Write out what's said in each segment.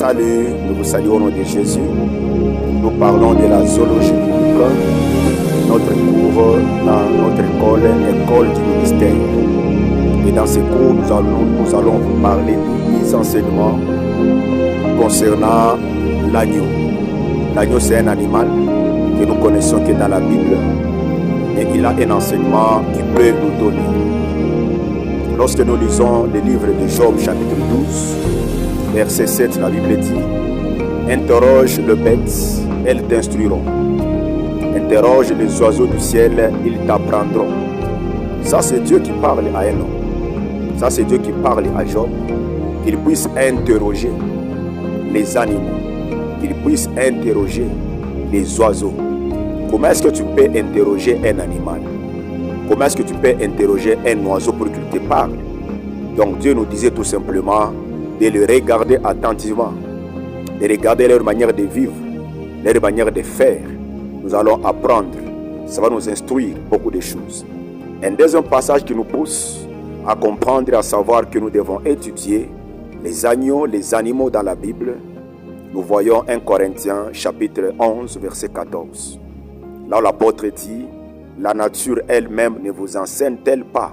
Salut, nous vous saluons au nom de Jésus. Nous parlons de la zoologie biblique, notre cours dans notre école du ministère. Et dans ce cours, nous allons vous parler des enseignements concernant l'agneau. L'agneau, c'est un animal que nous connaissons que dans la Bible. Et il a un enseignement qui peut nous donner. Lorsque nous lisons le livre de Job, chapitre 12, verset 7, la Bible dit: interroge le bête, elles t'instruiront. Interroge les oiseaux du ciel, ils t'apprendront. Ça, c'est Dieu qui parle à un homme. Ça, c'est Dieu qui parle à Job, qu'il puisse interroger les animaux, qu'il puisse interroger les oiseaux. Comment est-ce que tu peux interroger un animal? Comment est-ce que tu peux interroger un oiseau pour qu'il te parle? Donc Dieu nous disait tout simplement de le regarder attentivement, de regarder leur manière de vivre, leur manière de faire. Nous allons apprendre, ça va nous instruire beaucoup de choses. Un deuxième passage qui nous pousse à comprendre et à savoir que nous devons étudier les agneaux, les animaux dans la Bible. Nous voyons 1 Corinthiens chapitre 11 verset 14. Là où l'apôtre dit: la nature elle-même ne vous enseigne-t-elle pas?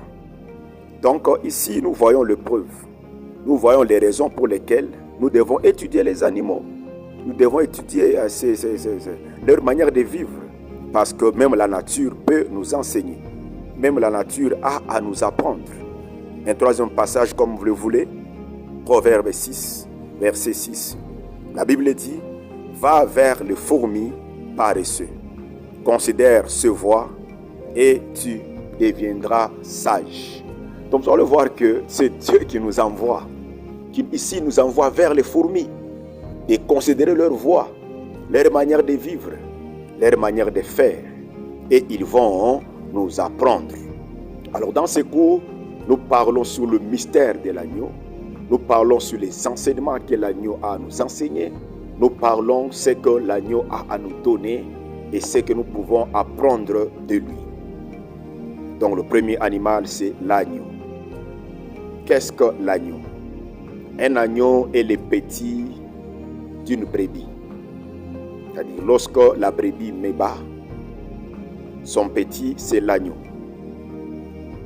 Donc ici nous voyons les preuves. Nous voyons les raisons pour lesquelles nous devons étudier les animaux. Nous devons étudier leur manière de vivre. Parce que même la nature peut nous enseigner. Même la nature a à nous apprendre. Un troisième passage comme vous le voulez. Proverbe 6, verset 6. La Bible dit: va vers les fourmis paresseux. Considère ce voie et tu deviendras sage. Donc nous allons voir que c'est Dieu qui nous envoie, qui ici nous envoie vers les fourmis, et considérer leur voie, leur manière de vivre, leur manière de faire, et ils vont nous apprendre. Alors dans ce cours, nous parlons sur le mystère de l'agneau, nous parlons sur les enseignements que l'agneau a à nous enseigner, nous parlons ce que l'agneau a à nous donner et ce que nous pouvons apprendre de lui. Donc le premier animal, c'est l'agneau. Qu'est-ce que l'agneau? Un agneau est le petit d'une brebis. C'est-à-dire lorsque la brebis met bas, son petit, c'est l'agneau.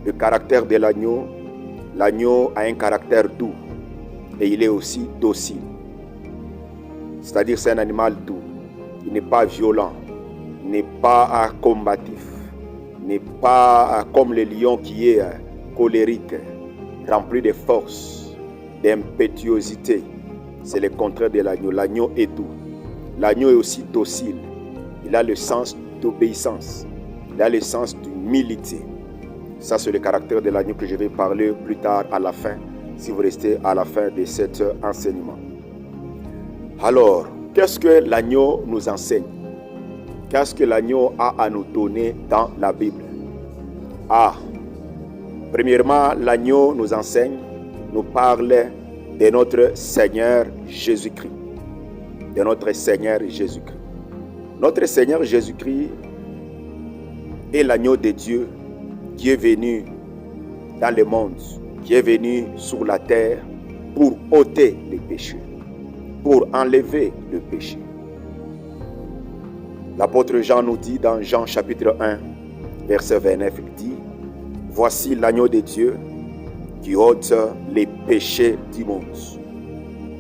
Le caractère de l'agneau a un caractère doux et il est aussi docile. C'est-à-dire c'est un animal doux. Il n'est pas violent, n'est pas combatif, n'est pas comme le lion qui est colérique, rempli de force, d'impétuosité. C'est le contraire de l'agneau. L'agneau est doux. L'agneau est aussi docile. Il a le sens d'obéissance. Il a le sens d'humilité. Ça, c'est le caractère de l'agneau que je vais parler plus tard à la fin, si vous restez à la fin de cet enseignement. Alors, qu'est-ce que l'agneau nous enseigne? Qu'est-ce que l'agneau a à nous donner dans la Bible? Premièrement, l'agneau nous enseigne, nous parle de notre Seigneur Jésus-Christ. De notre Seigneur Jésus-Christ. Notre Seigneur Jésus-Christ est l'agneau de Dieu qui est venu dans le monde, qui est venu sur la terre pour ôter les péchés, pour enlever le péché. L'apôtre Jean nous dit dans Jean chapitre 1, verset 29, il dit: voici l'agneau de Dieu qui ôte les péchés du monde.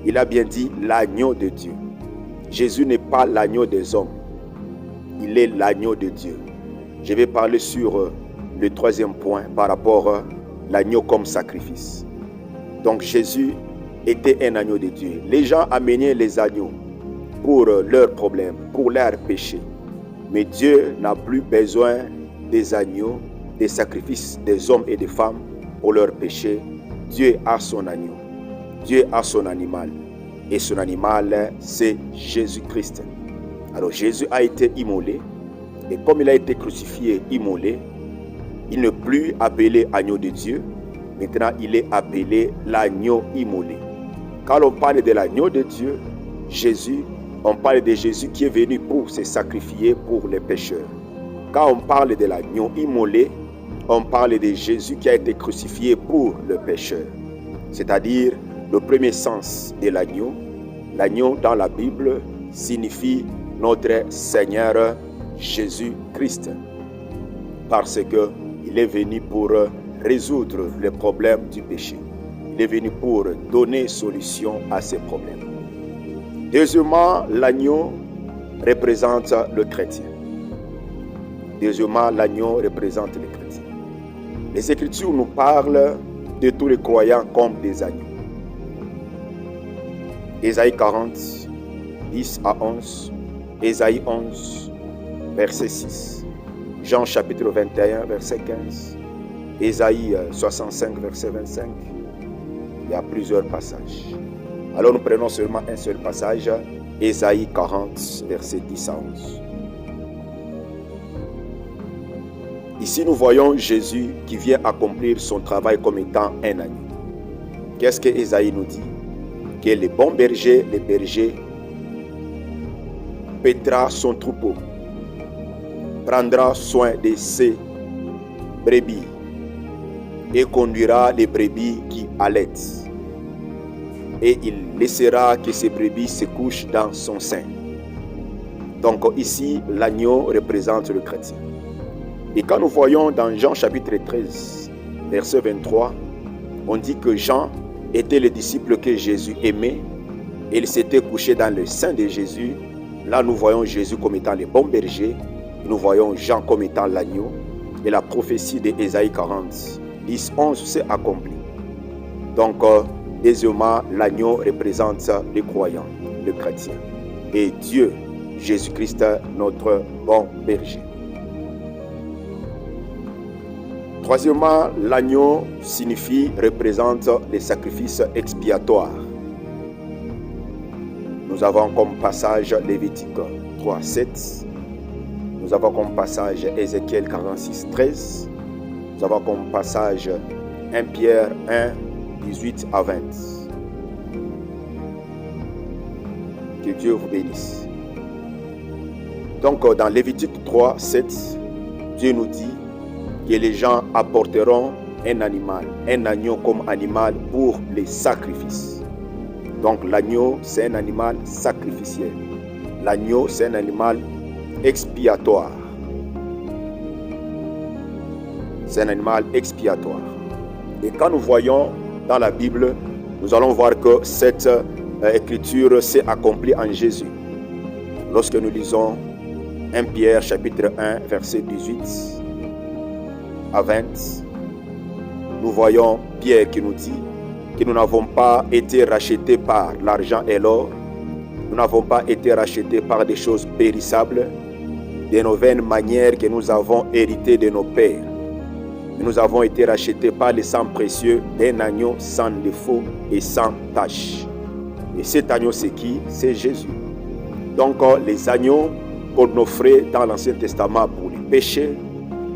Il a bien dit l'agneau de Dieu. Jésus n'est pas l'agneau des hommes. Il est l'agneau de Dieu. Je vais parler sur le troisième point par rapport à l'agneau comme sacrifice. Donc Jésus était un agneau de Dieu. Les gens amenaient les agneaux pour leurs problèmes, pour leurs péchés. Mais Dieu n'a plus besoin des agneaux, des sacrifices des hommes et des femmes pour leurs péchés. Dieu a son agneau. Dieu a son animal. Et son animal, c'est Jésus-Christ. Alors Jésus a été immolé. Et comme il a été crucifié, immolé, il n'est plus appelé agneau de Dieu. Maintenant, il est appelé l'agneau immolé. Quand on parle de l'agneau de Dieu, Jésus, on parle de Jésus qui est venu pour se sacrifier pour les pécheurs. Quand on parle de l'agneau immolé, on parle de Jésus qui a été crucifié pour le pécheur. C'est-à-dire, le premier sens de l'agneau L'agneau dans la Bible signifie notre Seigneur Jésus-Christ, parce qu'il est venu pour résoudre les problèmes du péché. Il est venu pour donner solution à ces problèmes. Deuxièmement, l'agneau représente le chrétien. Deuxièmement, l'agneau représente le chrétien. Les Écritures nous parlent de tous les croyants comme des agneaux. Ésaïe 40, 10 à 11, Ésaïe 11, verset 6, Jean chapitre 21, verset 15, Ésaïe 65, verset 25. Il y a plusieurs passages. Alors nous prenons seulement un seul passage, Ésaïe 40, verset 10 à 11. Ici, nous voyons Jésus qui vient accomplir son travail comme étant un agneau. Qu'est-ce que Ésaïe nous dit? Que le bon berger, le berger, paîtra son troupeau, prendra soin de ses brebis et conduira les brebis qui allaitent. Et il laissera que ces brebis se couchent dans son sein. Donc ici, l'agneau représente le chrétien. Et quand nous voyons dans Jean chapitre 13, verset 23, on dit que Jean était le disciple que Jésus aimait et il s'était couché dans le sein de Jésus. Là, nous voyons Jésus comme étant le bon berger, nous voyons Jean comme étant l'agneau et la prophétie d'Ésaïe 40, 10, 11 s'est accomplie. Donc, deuxièmement, l'agneau représente les croyants, le chrétien, et Dieu, Jésus-Christ, notre bon berger. Troisièmement, l'agneau représente les sacrifices expiatoires. Nous avons comme passage Lévitique 3, 7. Nous avons comme passage Ézéchiel 46, 13. Nous avons comme passage 1 Pierre 1, 18 à 20. Que Dieu vous bénisse. Donc, dans Lévitique 3, 7, Dieu nous dit que les gens apporteront un animal, un agneau comme animal pour les sacrifices. Donc l'agneau, c'est un animal sacrificiel. L'agneau, c'est un animal expiatoire. C'est un animal expiatoire. Et quand nous voyons dans la Bible, nous allons voir que cette écriture s'est accomplie en Jésus. Lorsque nous lisons 1 Pierre chapitre 1, verset 18, à 20, nous voyons Pierre qui nous dit que nous n'avons pas été rachetés par l'argent et l'or, nous n'avons pas été rachetés par des choses périssables, de nos vaines manières que nous avons héritées de nos pères. Nous avons été rachetés par le sang précieux d'un agneau sans défaut et sans tache. Et cet agneau, c'est qui? C'est Jésus. Donc les agneaux qu'on offrait dans l'Ancien Testament pour les péchés,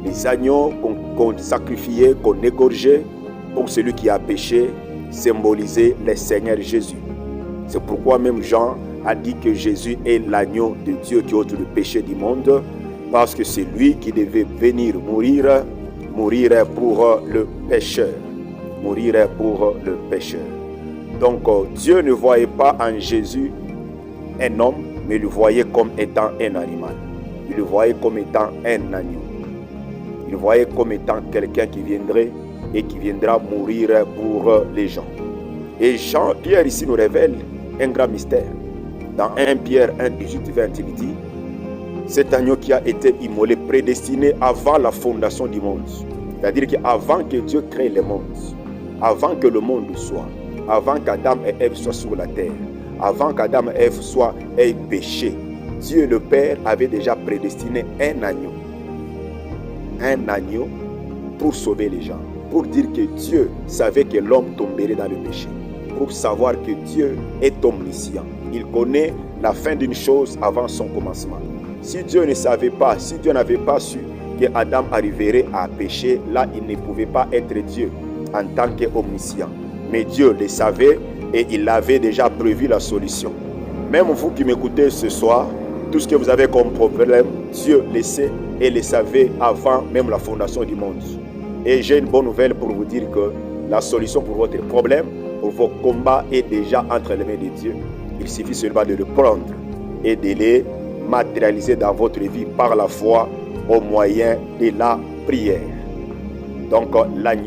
les agneaux qu'on sacrifiait, qu'on égorgeait pour celui qui a péché, symbolisaient le Seigneur Jésus. C'est pourquoi même Jean a dit que Jésus est l'agneau de Dieu qui ôte le péché du monde, parce que c'est lui qui devait venir mourir pour le pécheur. Mourir pour le pécheur. Donc Dieu ne voyait pas en Jésus un homme, mais il le voyait comme étant un animal. Il le voyait comme étant un agneau. Il le voyait comme étant quelqu'un qui viendrait et qui viendra mourir pour les gens. Et Pierre ici nous révèle un grand mystère. Dans 1 Pierre 1, 18, 20, il dit: cet agneau qui a été immolé, prédestiné avant la fondation du monde. C'est-à-dire qu'avant que Dieu crée le monde, avant que le monde soit, avant qu'Adam et Ève soient sur la terre, avant qu'Adam et Ève aient péché, Dieu le Père avait déjà prédestiné un agneau. Un agneau pour sauver les gens. Pour dire que Dieu savait que l'homme tomberait dans le péché. Pour savoir que Dieu est omniscient. Il connaît la fin d'une chose avant son commencement. Si Dieu ne savait pas, si Dieu n'avait pas su que Adam arriverait à pécher, là il ne pouvait pas être Dieu en tant qu'omniscient. Mais Dieu le savait et il avait déjà prévu la solution. Même vous qui m'écoutez ce soir, tout ce que vous avez comme problème, Dieu le sait et le savait avant même la fondation du monde. Et j'ai une bonne nouvelle pour vous dire que la solution pour votre problème, pour vos combats est déjà entre les mains de Dieu. Il suffit seulement de le prendre et de les matérialiser dans votre vie par la foi au moyen de la prière. Donc, l'agneau